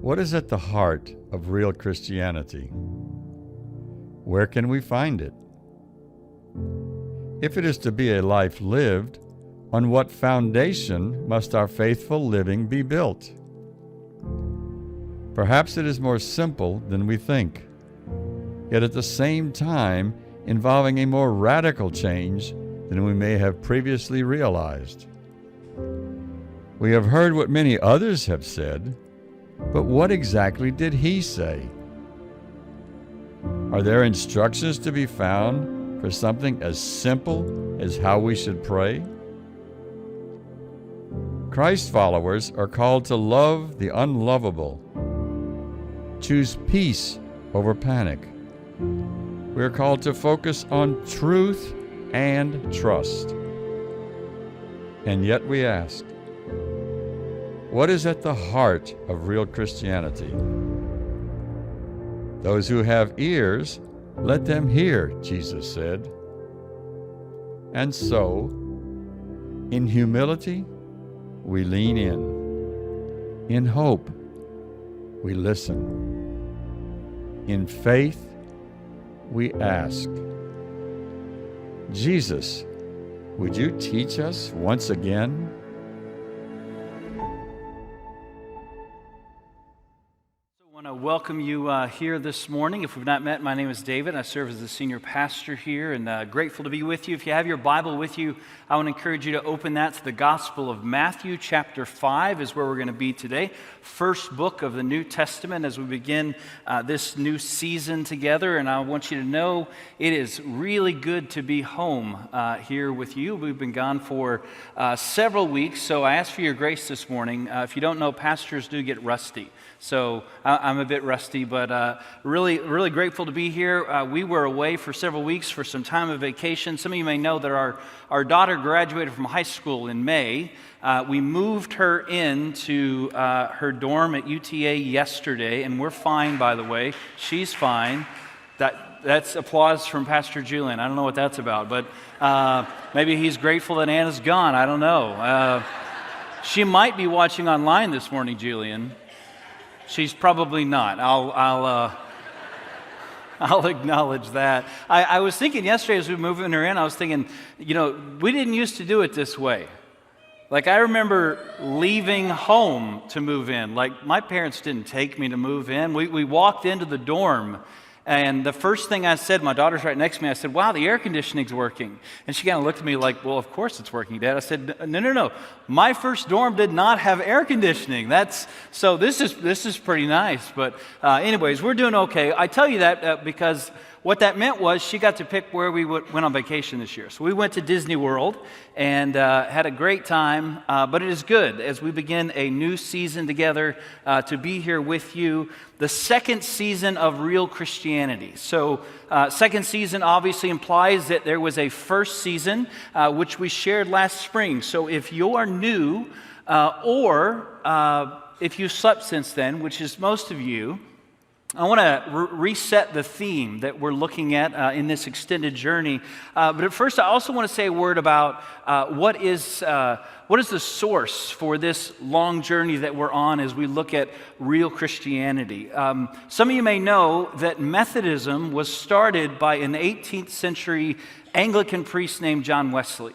What is at the heart of real Christianity? Where can we find it? If it is to be a life lived, on what foundation must our faithful living be built? Perhaps it is more simple than we think, yet at the same time involving a more radical change than we may have previously realized. We have heard what many others have said, but what exactly did he say? Are there instructions to be found for something as simple as how we should pray? Christ followers are called to love the unlovable, choose peace over panic. We are called to focus on truth and trust. And yet we ask, what is at the heart of real Christianity? Those who have ears, let them hear, Jesus said. And so, in humility, we lean in. In hope, we listen. In faith, we ask. Jesus, would you teach us once again? I want to welcome you here this morning. If we've not met, my name is David. I serve as the senior pastor here, and grateful to be with you. If you have your Bible with you, I want to encourage you to open that to the Gospel of Matthew, chapter 5 is where we're going to be today. First book of the New Testament as we begin this new season together. And I want you to know it is really good to be home here with you. We've been gone for several weeks, so I ask for your grace this morning. If you don't know, pastors do get rusty. So I'm a bit rusty, but really grateful to be here. We were away for several weeks for some time of vacation. Some of you may know that our daughter graduated from high school in May. We moved her into her dorm at UTA yesterday, and we're fine, by the way. She's fine. That's applause from Pastor Julian. I don't know what that's about, but maybe he's grateful that Anna's gone. I don't know. She might be watching online this morning, Julian. She's probably not. I'll acknowledge that. I was thinking yesterday as we were moving her in, I was thinking, we didn't used to do it this way. Like, I remember leaving home to move in. Like, my parents didn't take me to move in. We walked into the dorm, and the first thing I said, my daughter's right next to me, I said, wow, the air conditioning's working. And she kind of looked at me like, well, of course it's working, Dad. I said, no. My first dorm did not have air conditioning. So this is pretty nice. But anyways, we're doing okay. I tell you that because what that meant was she got to pick where we went on vacation this year. So we went to Disney World and had a great time. But it is good as we begin a new season together to be here with you. The second season of Real Christianity. So second season obviously implies that there was a first season, which we shared last spring. So if you are new or if you slept since then, which is most of you, I want to reset the theme that we're looking at in this extended journey. But at first, I also want to say a word about what is the source for this long journey that we're on as we look at real Christianity. Some of you may know that Methodism was started by an 18th century Anglican priest named John Wesley.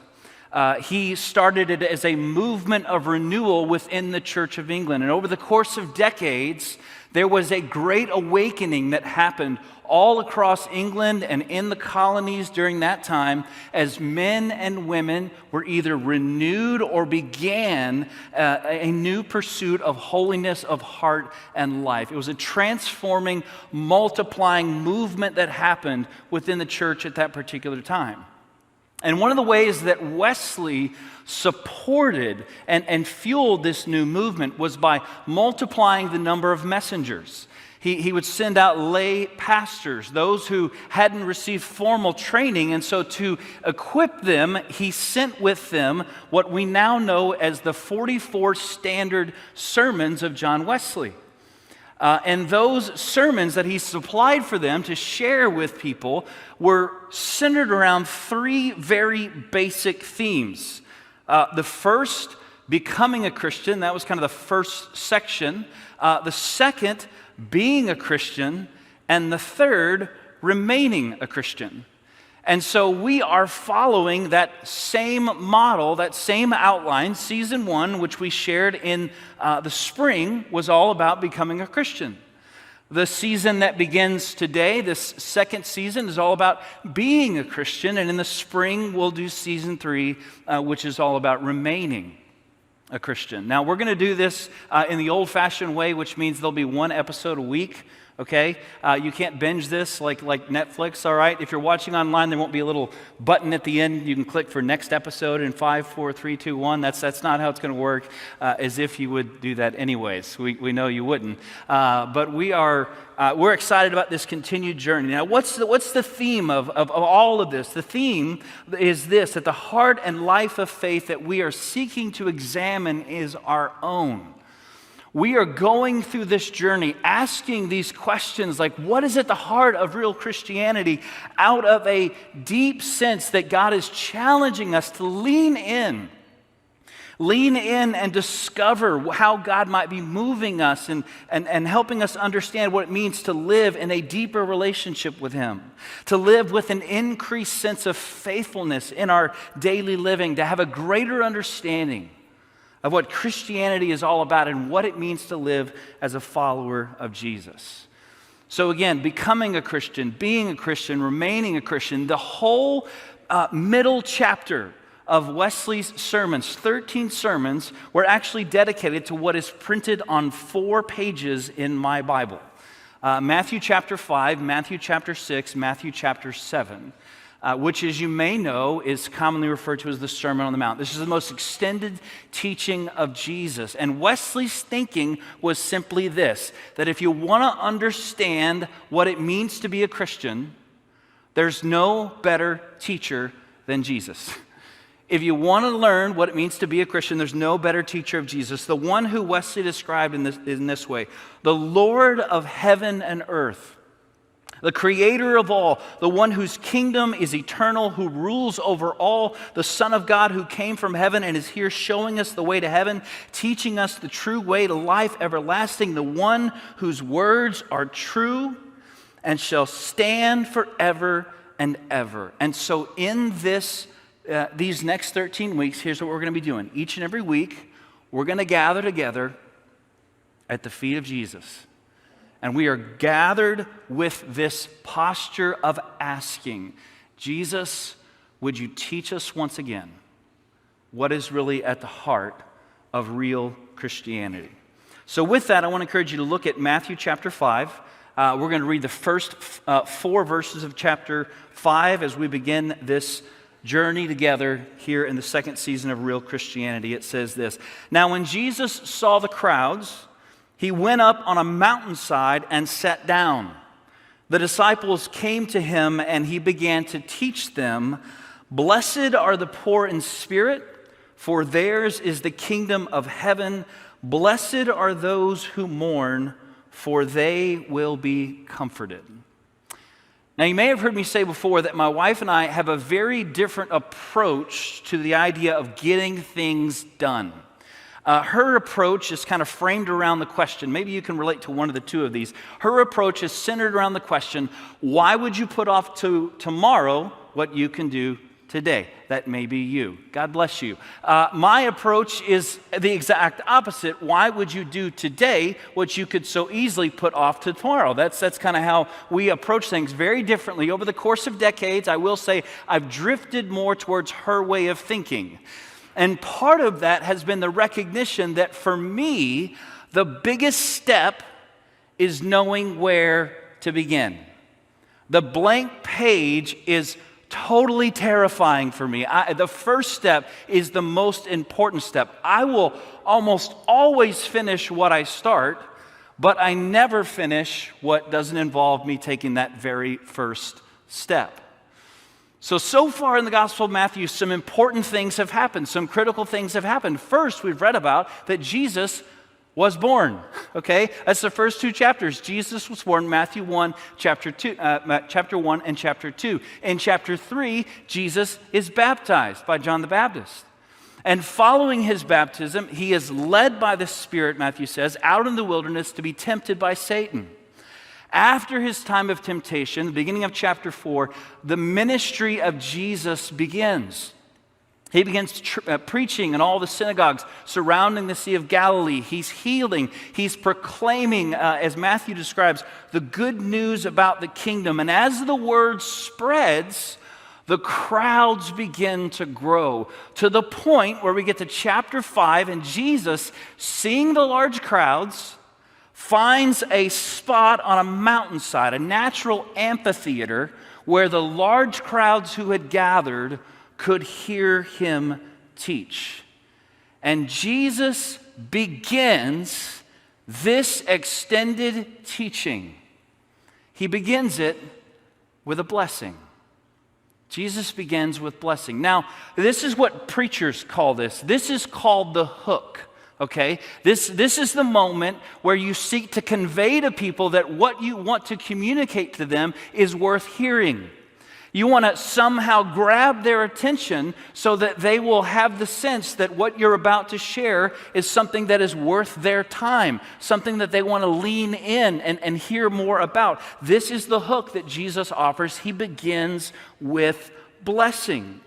He started it as a movement of renewal within the Church of England. And over the course of decades, there was a great awakening that happened all across England and in the colonies during that time as men and women were either renewed or began a new pursuit of holiness of heart and life. It was a transforming, multiplying movement that happened within the church at that particular time. And one of the ways that Wesley supported and fueled this new movement was by multiplying the number of messengers. He would send out lay pastors, those who hadn't received formal training, and so to equip them, he sent with them what we now know as the 44 standard sermons of John Wesley. And those sermons that he supplied for them to share with people were centered around three very basic themes. The first becoming a Christian. That was kind of the first section. The second, being a Christian. And the third, remaining a Christian. And so we are following that same model, that same outline. Season 1, which we shared in the spring, was all about becoming a Christian. The season that begins today, this second season, is all about being a Christian. And in the spring, we'll do season 3, which is all about remaining a Christian. Now, we're going to do this in the old-fashioned way, which means there'll be one episode a week. Okay? You can't binge this like Netflix, all right? If you're watching online, there won't be a little button at the end. You can click for next episode in 5, 4, 3, 2, 1. That's not how it's going to work, as if you would do that anyways. We know you wouldn't. But we're excited about this continued journey. Now, what's the theme of all of this? The theme is this, that the heart and life of faith that we are seeking to examine is our own. We are going through this journey asking these questions like, what is at the heart of real Christianity, out of a deep sense that God is challenging us to lean in and discover how God might be moving us and helping us understand what it means to live in a deeper relationship with Him, to live with an increased sense of faithfulness in our daily living, to have a greater understanding of what Christianity is all about and what it means to live as a follower of Jesus. So again, becoming a Christian, being a Christian, remaining a Christian, the whole middle chapter of Wesley's sermons, 13 sermons, were actually dedicated to what is printed on 4 pages in my Bible. Matthew chapter 5, Matthew chapter 6, Matthew chapter 7. Which, as you may know, is commonly referred to as the Sermon on the Mount. This is the most extended teaching of Jesus. And Wesley's thinking was simply this, that if you want to understand what it means to be a Christian, there's no better teacher than Jesus. If you want to learn what it means to be a Christian, there's no better teacher of Jesus. The one who Wesley described in this way, the Lord of heaven and earth, the creator of all, the one whose kingdom is eternal, who rules over all, the Son of God who came from heaven and is here showing us the way to heaven, teaching us the true way to life everlasting, the one whose words are true and shall stand forever and ever. And so in these next 13 weeks, here's what we're going to be doing. Each and every week, we're going to gather together at the feet of Jesus. And we are gathered with this posture of asking, Jesus, would you teach us once again what is really at the heart of real Christianity? So with that, I want to encourage you to look at Matthew chapter 5. We're going to read the first 4 verses of chapter 5 as we begin this journey together here in the second season of real Christianity. It says this, "Now when Jesus saw the crowds, He went up on a mountainside and sat down. The disciples came to Him and He began to teach them, 'Blessed are the poor in spirit, for theirs is the kingdom of heaven. Blessed are those who mourn, for they will be comforted.'" Now, you may have heard me say before that my wife and I have a very different approach to the idea of getting things done. Her approach is kind of framed around the question, maybe you can relate to one of the two of these. Her approach is centered around the question, why would you put off to tomorrow what you can do today? That may be you. God bless you. My approach is the exact opposite. Why would you do today what you could so easily put off to tomorrow? That's kind of how we approach things very differently. Over the course of decades, I will say I've drifted more towards her way of thinking. And part of that has been the recognition that for me, the biggest step is knowing where to begin. The blank page is totally terrifying for me. The first step is the most important step. I will almost always finish what I start, but I never finish what doesn't involve me taking that very first step. So far in the Gospel of Matthew, some important things have happened. Some critical things have happened. First, we've read about that Jesus was born. Okay? That's the first 2 chapters. Jesus was born, Matthew 1, chapter 1 and chapter 2. In chapter 3, Jesus is baptized by John the Baptist. And following his baptism, he is led by the Spirit, Matthew says, out in the wilderness to be tempted by Satan. After his time of temptation, the beginning of chapter 4, the ministry of Jesus begins. He begins preaching in all the synagogues surrounding the Sea of Galilee. He's healing. He's proclaiming, as Matthew describes, the good news about the kingdom. And as the word spreads, the crowds begin to grow to the point where we get to chapter 5, and Jesus, seeing the large crowds, finds a spot on a mountainside, a natural amphitheater, where the large crowds who had gathered could hear him teach. And Jesus begins this extended teaching. He begins it with a blessing. Jesus begins with blessing. Now, this is what preachers call this. This is called the hook, okay? This is the moment where you seek to convey to people that what you want to communicate to them is worth hearing. You want to somehow grab their attention so that they will have the sense that what you're about to share is something that is worth their time, something that they want to lean in and hear more about. This is the hook that Jesus offers. He begins with blessing.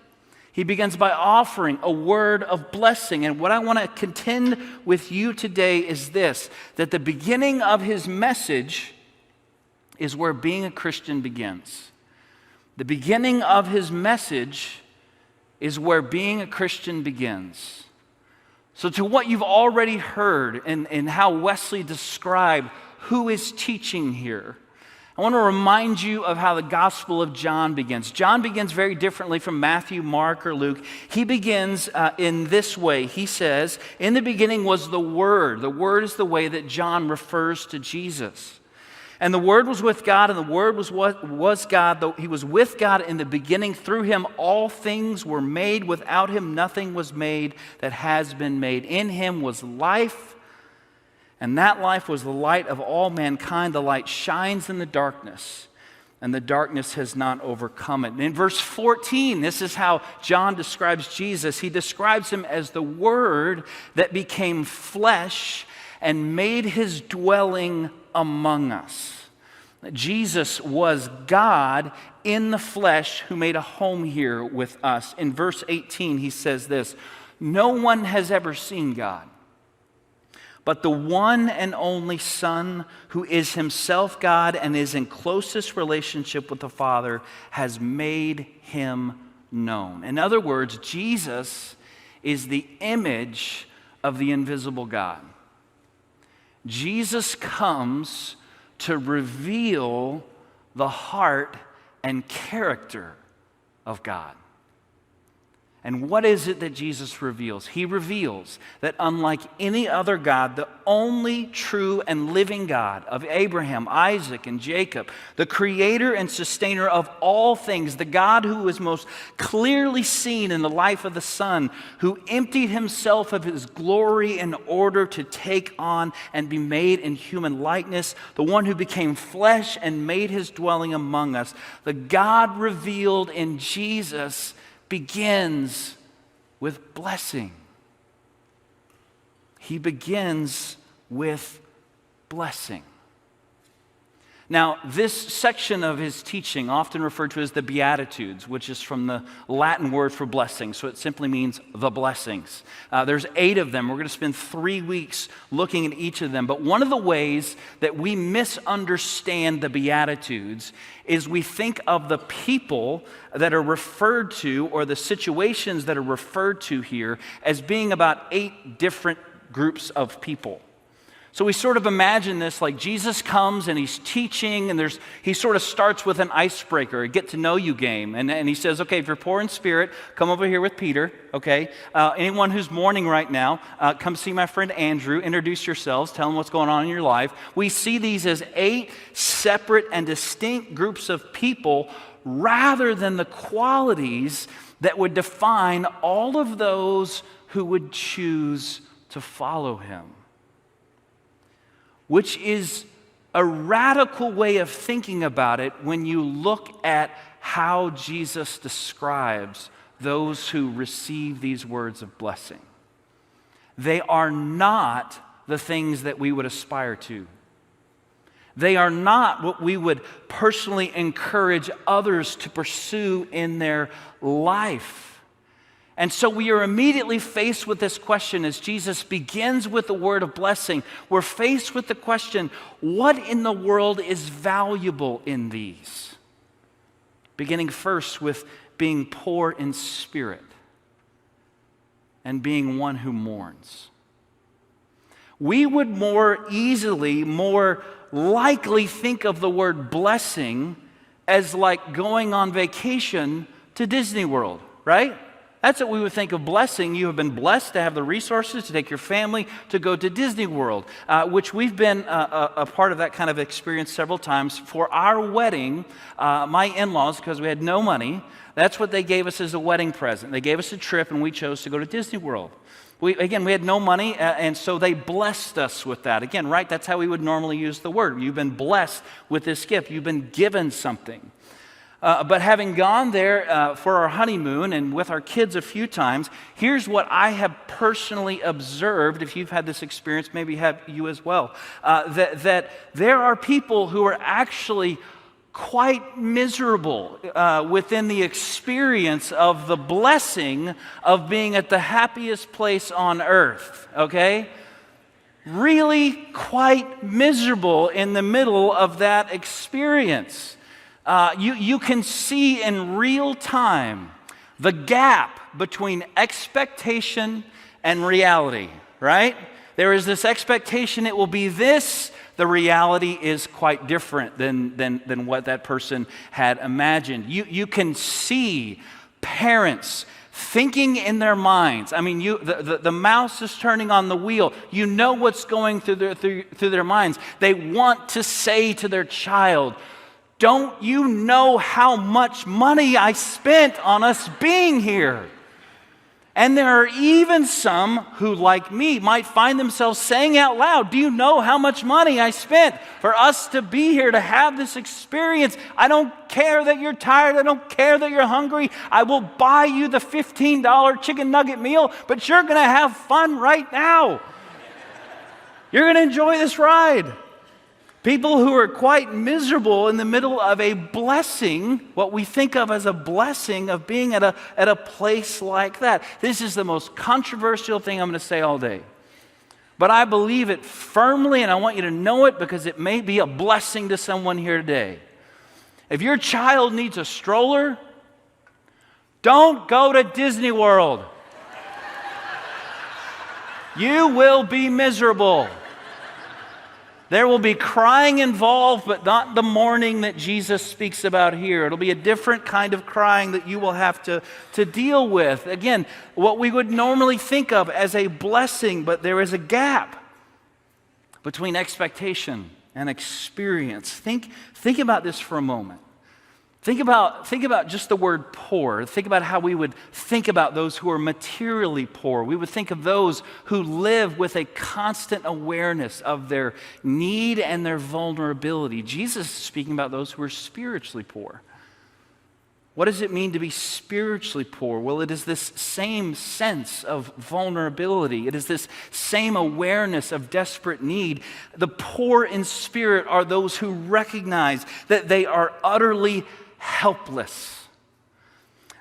He begins by offering a word of blessing. And what I want to contend with you today is this, that the beginning of his message is where being a Christian begins. The beginning of his message is where being a Christian begins. So to what you've already heard and how Wesley described who is teaching here, I want to remind you of how the Gospel of John begins. John begins very differently from Matthew, Mark, or Luke. He begins in this way. He says, in the beginning was the Word. The Word is the way that John refers to Jesus. And the Word was with God, and the Word was God. Though he was with God in the beginning. Through him all things were made. Without him nothing was made that has been made. In him was life, and that life was the light of all mankind. The light shines in the darkness, and the darkness has not overcome it. And in verse 14, this is how John describes Jesus. He describes him as the Word that became flesh and made his dwelling among us. Jesus was God in the flesh who made a home here with us. In verse 18, he says this, no one has ever seen God, but the one and only Son, who is himself God and is in closest relationship with the Father, has made him known. In other words, Jesus is the image of the invisible God. Jesus comes to reveal the heart and character of God. And what is it that Jesus reveals? He reveals that unlike any other God, the only true and living God of Abraham, Isaac, and Jacob, the creator and sustainer of all things, the God who is most clearly seen in the life of the Son, who emptied himself of his glory in order to take on and be made in human likeness, the one who became flesh and made his dwelling among us, the God revealed in Jesus begins with blessing. He begins with blessing. Now, this section of his teaching, often referred to as the Beatitudes, which is from the Latin word for blessing, so it simply means the blessings. There's 8 of them. We're going to spend 3 weeks looking at each of them. But one of the ways that we misunderstand the Beatitudes is we think of the people that are referred to, or the situations that are referred to here, as being about 8 different groups of people. So we sort of imagine this like Jesus comes and he's teaching, and he sort of starts with an icebreaker, a get-to-know-you game. And he says, okay, if you're poor in spirit, come over here with Peter, okay? Anyone who's mourning right now, come see my friend Andrew, introduce yourselves, tell him what's going on in your life. We see these as 8 separate and distinct groups of people rather than the qualities that would define all of those who would choose to follow him. Which is a radical way of thinking about it when you look at how Jesus describes those who receive these words of blessing. They are not the things that we would aspire to. They are not what we would personally encourage others to pursue in their life. And so we are immediately faced with this question as Jesus begins with the word of blessing. We're faced with the question, what in the world is valuable in these? Beginning first with being poor in spirit and being one who mourns. We would more easily, more likely think of the word blessing as like going on vacation to Disney World, right? That's what we would think of blessing. You have been blessed to have the resources to take your family to go to Disney World, which we've been a part of that kind of experience several times. For our wedding, my in-laws, because we had no money, that's what they gave us as a wedding present. They gave us a trip, and we chose to go to Disney World. We had no money, and so they blessed us with that. Again, right, that's how we would normally use the word. You've been blessed with this gift. You've been given something. But having gone there for our honeymoon and with our kids a few times, here's what I have personally observed. If you've had this experience, maybe have you as well. That there are people who are actually quite miserable within the experience of the blessing of being at the happiest place on earth, okay? Really quite miserable in the middle of that experience. You can see in real time the gap between expectation and reality, right? There is this expectation it will be this. The reality is quite different than what that person had imagined. You can see parents thinking in their minds. I mean, the mouse is turning on the wheel. You know what's going through their minds. They want to say to their child, "Don't you know how much money I spent on us being here?" And there are even some who, like me, might find themselves saying out loud, "Do you know how much money I spent for us to be here, to have this experience? I don't care that you're tired. I don't care that you're hungry. I will buy you the $15 chicken nugget meal, but you're going to have fun right now. You're going to enjoy this ride." People who are quite miserable in the middle of a blessing, what we think of as a blessing of being at a place like that. This is the most controversial thing I'm going to say all day. But I believe it firmly, and I want you to know it because it may be a blessing to someone here today. If your child needs a stroller, don't go to Disney World. You will be miserable. There will be crying involved, but not the mourning that Jesus speaks about here. It'll be a different kind of crying that you will have to deal with. Again, what we would normally think of as a blessing, but there is a gap between expectation and experience. Think about this for a moment. Think about just the word poor. Think about how we would think about those who are materially poor. We would think of those who live with a constant awareness of their need and their vulnerability. Jesus is speaking about those who are spiritually poor. What does it mean to be spiritually poor? Well, it is this same sense of vulnerability. It is this same awareness of desperate need. The poor in spirit are those who recognize that they are utterly helpless,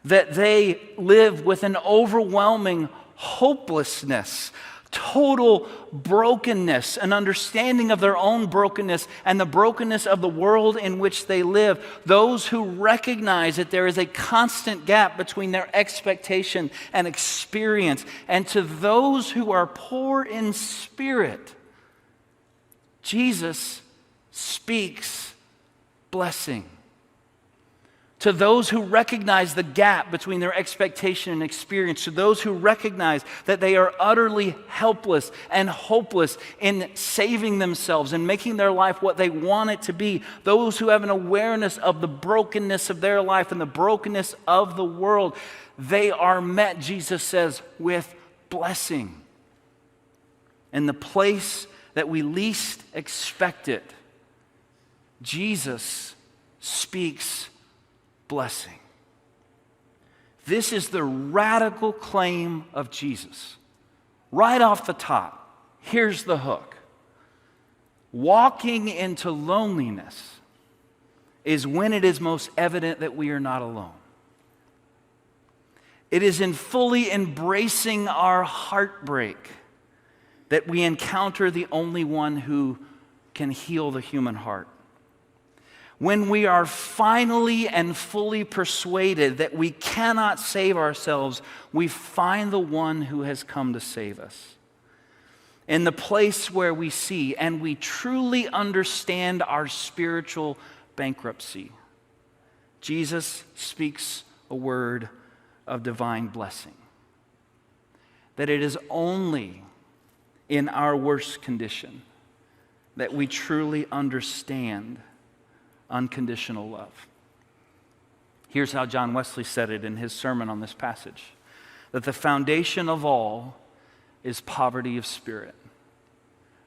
that they live with an overwhelming hopelessness, total brokenness, an understanding of their own brokenness and the brokenness of the world in which they live. Those who recognize that there is a constant gap between their expectation and experience. And to those who are poor in spirit, Jesus speaks blessing. To those who recognize the gap between their expectation and experience, to those who recognize that they are utterly helpless and hopeless in saving themselves and making their life what they want it to be, those who have an awareness of the brokenness of their life and the brokenness of the world, they are met, Jesus says, with blessing. In the place that we least expect it, Jesus speaks blessing. This is the radical claim of Jesus. Right off the top, here's the hook. Walking into loneliness is when it is most evident that we are not alone. It is in fully embracing our heartbreak that we encounter the only one who can heal the human heart. When we are finally and fully persuaded that we cannot save ourselves, we find the one who has come to save us. In the place where we see and we truly understand our spiritual bankruptcy, Jesus speaks a word of divine blessing. That it is only in our worst condition that we truly understand unconditional love. Here's how John Wesley said it in his sermon on this passage: that the foundation of all is poverty of spirit.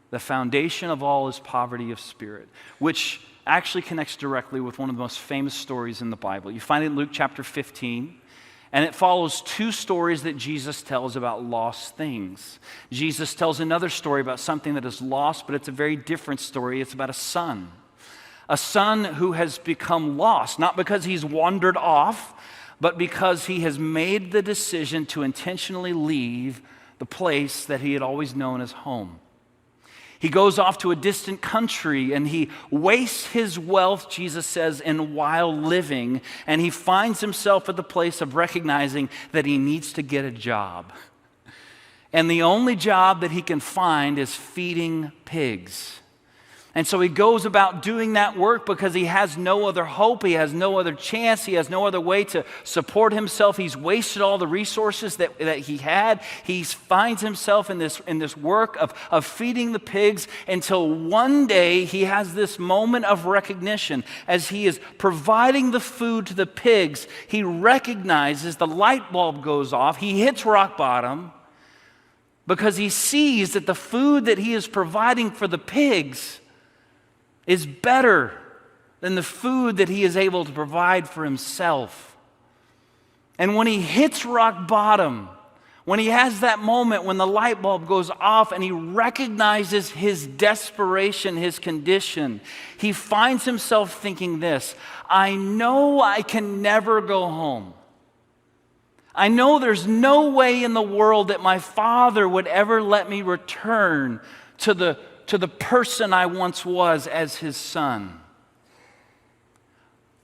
The foundation of all is poverty of spirit, which actually connects directly with one of the most famous stories in the Bible. You find it in Luke chapter 15. And it follows two stories that Jesus tells about lost things. Jesus tells another story about something that is lost, but it's a very different story. It's about a son who has become lost, not because he's wandered off, but because he has made the decision to intentionally leave the place that he had always known as home. He goes off to a distant country and he wastes his wealth, Jesus says, in wild living, and he finds himself at the place of recognizing that he needs to get a job. And the only job that he can find is feeding pigs. And so he goes about doing that work because he has no other hope, he has no other chance, he has no other way to support himself. He's wasted all the resources that he had. He finds himself in this work of feeding the pigs until one day he has this moment of recognition. As he is providing the food to the pigs, he recognizes the light bulb goes off. He hits rock bottom because he sees that the food that he is providing for the pigs is better than the food that he is able to provide for himself. And when he hits rock bottom, when he has that moment when the light bulb goes off and he recognizes his desperation, his condition, he finds himself thinking this: I know I can never go home. I know there's no way in the world that my father would ever let me return to the person I once was as his son.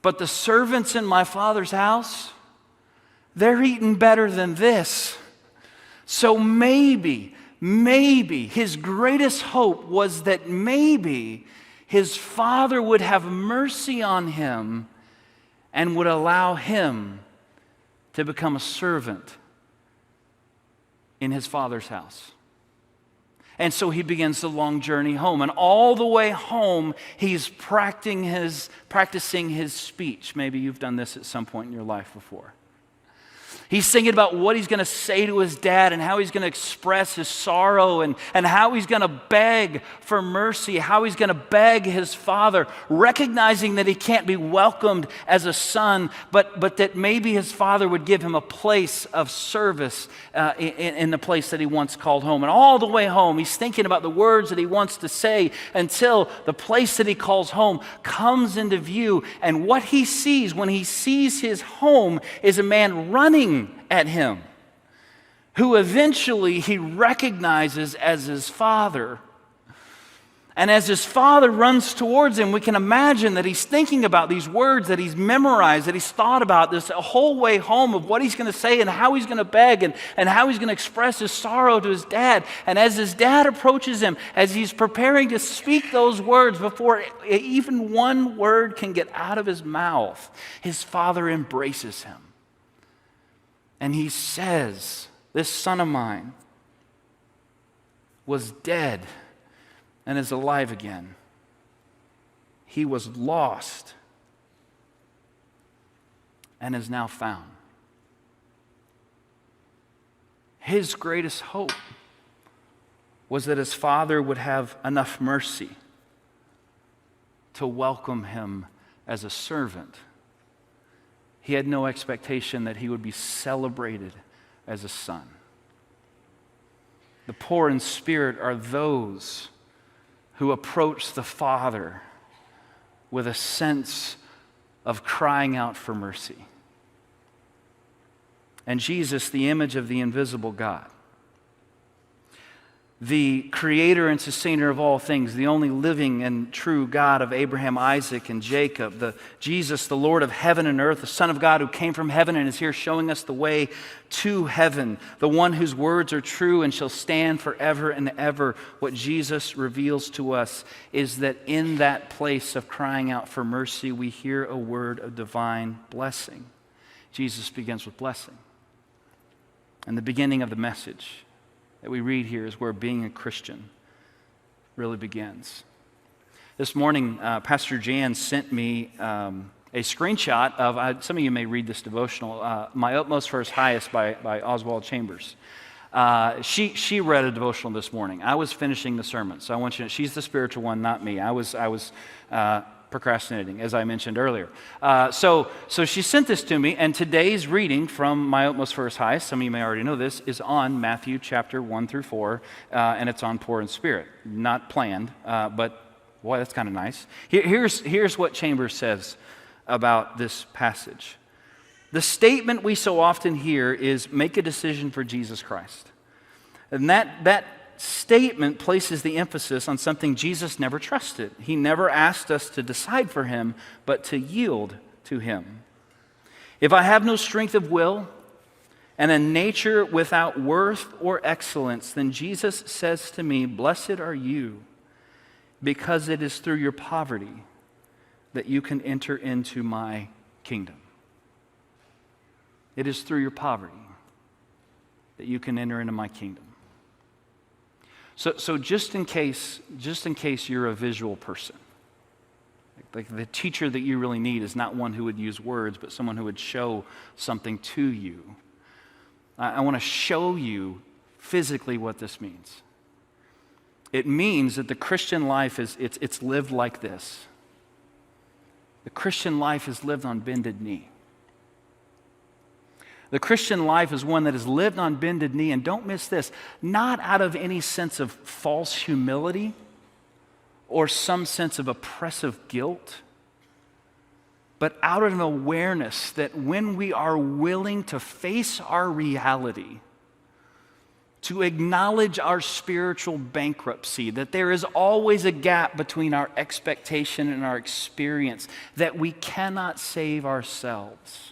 But the servants in my father's house, they're eating better than this. So maybe his greatest hope was that maybe his father would have mercy on him and would allow him to become a servant in his father's house. And so he begins the long journey home. And all the way home, he's practicing his speech. Maybe you've done this at some point in your life before. He's thinking about what he's going to say to his dad and how he's going to express his sorrow and how he's going to beg for mercy, how he's going to beg his father, recognizing that he can't be welcomed as a son, but that maybe his father would give him a place of service in the place that he once called home. And all the way home, he's thinking about the words that he wants to say until the place that he calls home comes into view. And what he sees when he sees his home is a man running at him, who eventually he recognizes as his father. And as his father runs towards him, we can imagine that he's thinking about these words that he's memorized, that he's thought about this whole way home of what he's going to say and how he's going to beg and how he's going to express his sorrow to his dad. And as his dad approaches him, as he's preparing to speak those words, before even one word can get out of his mouth, his father embraces him. And he says, this son of mine was dead and is alive again. He was lost and is now found. His greatest hope was that his father would have enough mercy to welcome him as a servant He had no expectation that he would be celebrated as a son. The poor in spirit are those who approach the Father with a sense of crying out for mercy. And Jesus, the image of the invisible God, the creator and sustainer of all things, the only living and true God of Abraham, Isaac, and Jacob, Jesus, the Lord of heaven and earth, the Son of God who came from heaven and is here showing us the way to heaven, the one whose words are true and shall stand forever and ever. What Jesus reveals to us is that in that place of crying out for mercy, we hear a word of divine blessing. Jesus begins with blessing. And the beginning of the message that we read here is where being a Christian really begins. This morning, Pastor Jan sent me a screenshot of, some of you may read this devotional, My Utmost for His Highest by Oswald Chambers. She read a devotional this morning. I was finishing the sermon, so I want you to know, she's the spiritual one, not me. I was procrastinating, as I mentioned earlier. So she sent this to me, and today's reading from My Utmost for His Highest, some of you may already know this, is on Matthew chapter 1 through 4, and it's on poor in spirit. Not planned, but boy, that's kind of nice. Here's what Chambers says about this passage. The statement we so often hear is, make a decision for Jesus Christ. And that statement places the emphasis on something Jesus never trusted. He never asked us to decide for him, but to yield to him. If I have no strength of will and a nature without worth or excellence, then Jesus says to me, blessed are you, because it is through your poverty that you can enter into my kingdom. It is through your poverty that you can enter into my kingdom. So just in case you're a visual person, like the teacher that you really need is not one who would use words, but someone who would show something to you. I want to show you physically what this means. It means that the Christian life it's lived like this. The Christian life is lived on bended knee. The Christian life is one that is lived on bended knee, and don't miss this, not out of any sense of false humility or some sense of oppressive guilt, but out of an awareness that when we are willing to face our reality, to acknowledge our spiritual bankruptcy, that there is always a gap between our expectation and our experience, that we cannot save ourselves.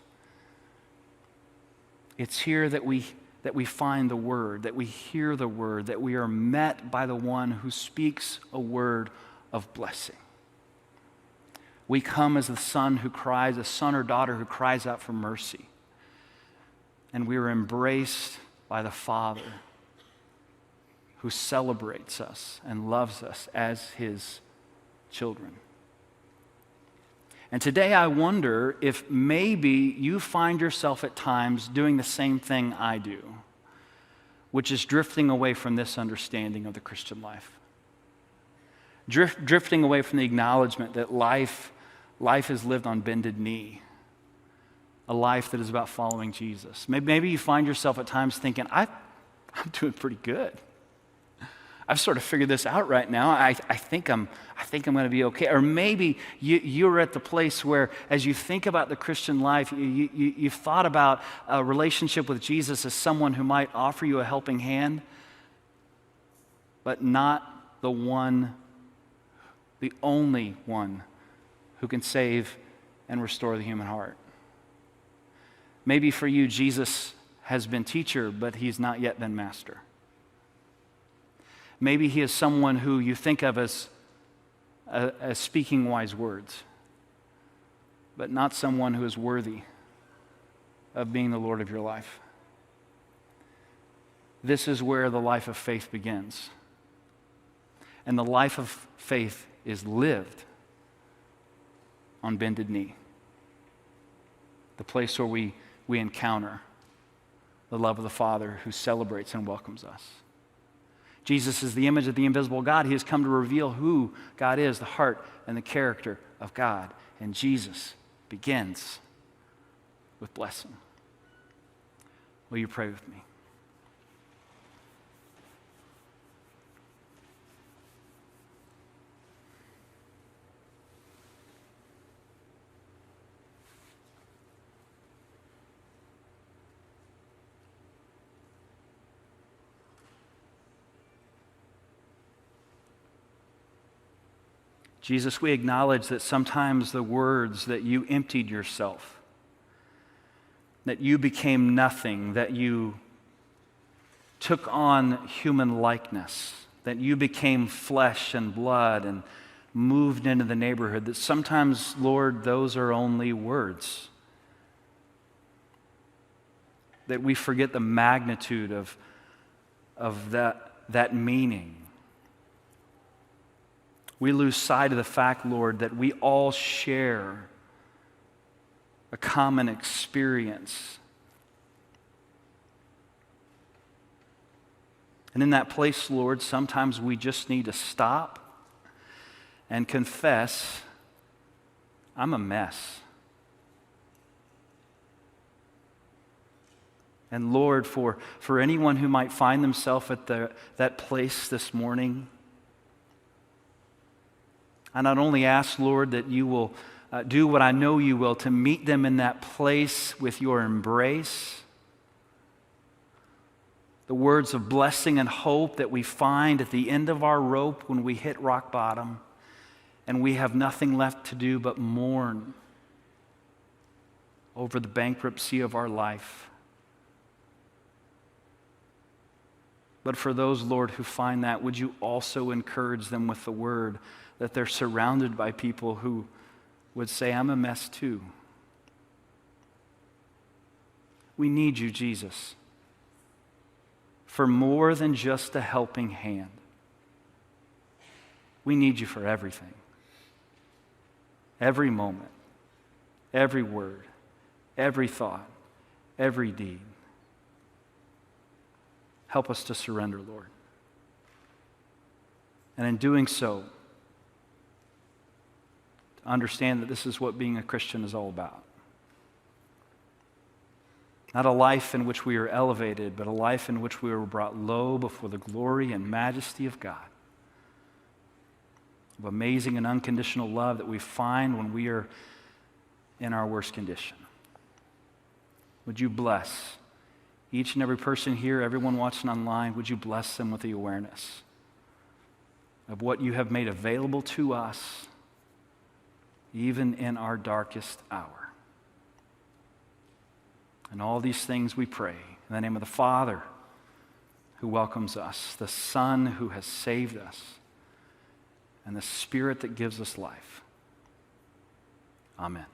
It's here that we find the word, that we hear the word, that we are met by the one who speaks a word of blessing. We come as a son or daughter who cries out for mercy. And we are embraced by the Father who celebrates us and loves us as his children. And today I wonder if maybe you find yourself at times doing the same thing I do, which is drifting away from this understanding of the Christian life. Drifting away from the acknowledgement that life is lived on bended knee, a life that is about following Jesus. Maybe you find yourself at times thinking, I'm doing pretty good. I've sort of figured this out right now. I think I'm going to be okay. Or maybe you're at the place where, as you think about the Christian life, you've thought about a relationship with Jesus as someone who might offer you a helping hand, but not the only one who can save and restore the human heart. Maybe for you, Jesus has been teacher, but he's not yet been master. Maybe he is someone who you think of as speaking wise words, but not someone who is worthy of being the Lord of your life. This is where the life of faith begins. And the life of faith is lived on bended knee. The place where we encounter the love of the Father who celebrates and welcomes us. Jesus is the image of the invisible God. He has come to reveal who God is, the heart and the character of God. And Jesus begins with blessing. Will you pray with me? Jesus, we acknowledge that sometimes the words that you emptied yourself, that you became nothing, that you took on human likeness, that you became flesh and blood and moved into the neighborhood, that sometimes, Lord, those are only words. That we forget the magnitude of that meaning. We lose sight of the fact, Lord, that we all share a common experience. And in that place, Lord, sometimes we just need to stop and confess, I'm a mess. And Lord, for anyone who might find themselves at that place this morning, I not only ask, Lord, that you will do what I know you will to meet them in that place with your embrace, the words of blessing and hope that we find at the end of our rope when we hit rock bottom and we have nothing left to do but mourn over the bankruptcy of our life. But for those, Lord, who find that, would you also encourage them with the word that they're surrounded by people who would say, I'm a mess too. We need you, Jesus, for more than just a helping hand. We need you for everything. Every moment, every word, every thought, every deed. Help us to surrender, Lord. And in doing so, to understand that this is what being a Christian is all about. Not a life in which we are elevated, but a life in which we are brought low before the glory and majesty of God. Of amazing and unconditional love that we find when we are in our worst condition. Would you bless each and every person here, everyone watching online, would you bless them with the awareness of what you have made available to us even in our darkest hour. And all these things we pray in the name of the Father who welcomes us, the Son who has saved us, and the Spirit that gives us life. Amen.